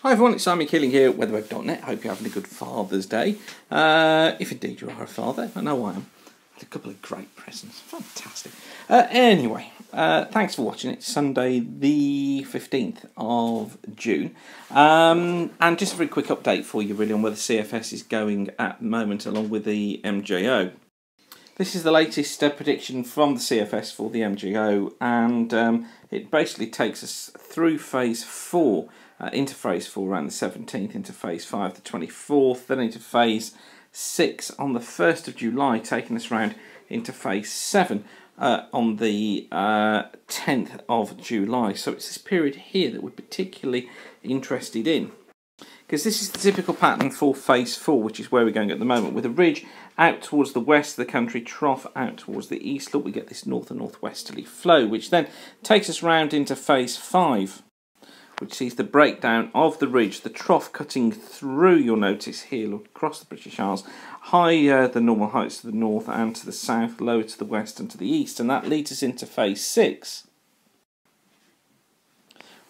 Hi everyone, it's Simon Keeling here at weatherweb.net. Hope you're having a good Father's Day. If indeed you are a father, I know I am. Had a couple of great presents. Fantastic. Anyway, thanks for watching. It's Sunday the 15th of June. And just a very quick update for you really on where the CFS is going at the moment along with the MJO. This is the latest prediction from the CFS for the MJO, and it basically takes us through phase 4, into phase 4 around the 17th, into phase 5 the 24th, then into phase 6 on the 1st of July, taking us round into phase 7 on the 10th of July. So it's this period here that we're particularly interested in, because this is the typical pattern for phase 4, which is where we're going at the moment, with a ridge out towards the west of the country, trough out towards the east. Look, we get this north and northwesterly flow, which then takes us round into phase 5, which sees the breakdown of the ridge, the trough cutting through, you'll notice here, look, across the British Isles, higher the normal heights to the north and to the south, lower to the west and to the east, and that leads us into phase 6,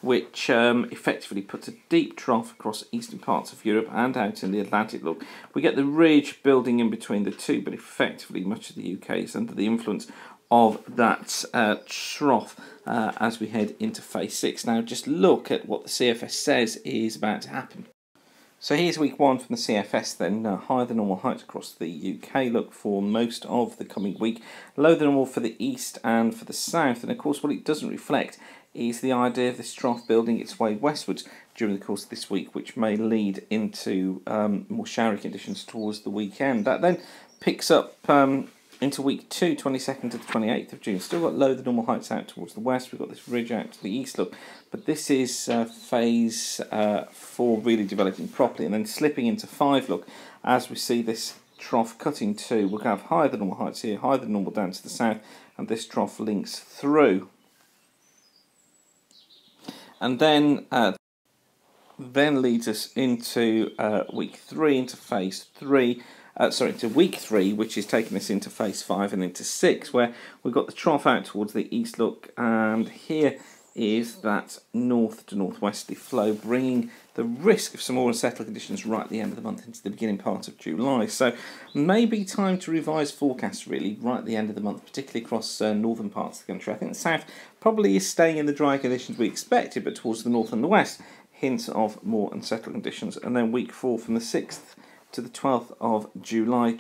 which effectively puts a deep trough across eastern parts of Europe and out in the Atlantic. Look, we get the ridge building in between the two, but effectively much of the UK is under the influence of that trough as we head into phase 6. Now just look at what the CFS says is about to happen. So here's week 1 from the CFS then, higher than normal heights across the UK, look for most of the coming week, lower than normal for the east and for the south, and of course what it doesn't reflect is the idea of this trough building its way westwards during the course of this week, which may lead into more showery conditions towards the weekend. That then picks up into week 2, 22nd to the 28th of June. Still got low the normal heights out towards the west. We've got this ridge out to the east, look. But this is phase 4 really developing properly, and then slipping into 5, look, as we see this trough cutting to. We'll have higher than normal heights here, higher than normal down to the south, and this trough links through. And then leads us into week 3, into phase 3. To week 3, which is taking us into phase 5 and into 6, where we've got the trough out towards the east, look, and here is that north to northwesterly flow, bringing the risk of some more unsettled conditions right at the end of the month into the beginning part of July. So maybe time to revise forecasts really right at the end of the month, particularly across northern parts of the country. I think the south probably is staying in the dry conditions we expected, but towards the north and the west, hints of more unsettled conditions. And then week 4 from the 6th to the 12th of July,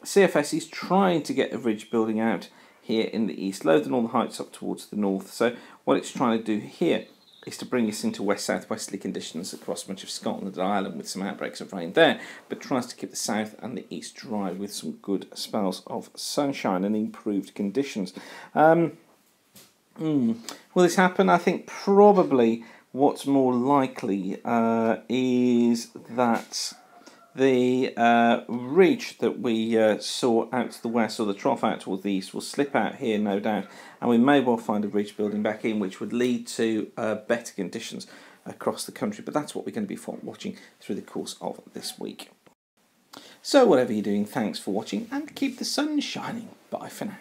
CFS is trying to get a ridge building out here in the east, lower than all the heights up towards the north. So what it's trying to do here is to bring us into west-southwesterly conditions across much of Scotland and Ireland, with some outbreaks of rain there, but tries to keep the south and the east dry with some good spells of sunshine and improved conditions. Will this happen? I think probably what's more likely is that the ridge that we saw out to the west, or the trough out towards the east, will slip out here, no doubt, and we may well find a ridge building back in, which would lead to better conditions across the country. But that's what we're going to be watching through the course of this week. So whatever you're doing, thanks for watching, and keep the sun shining. Bye for now.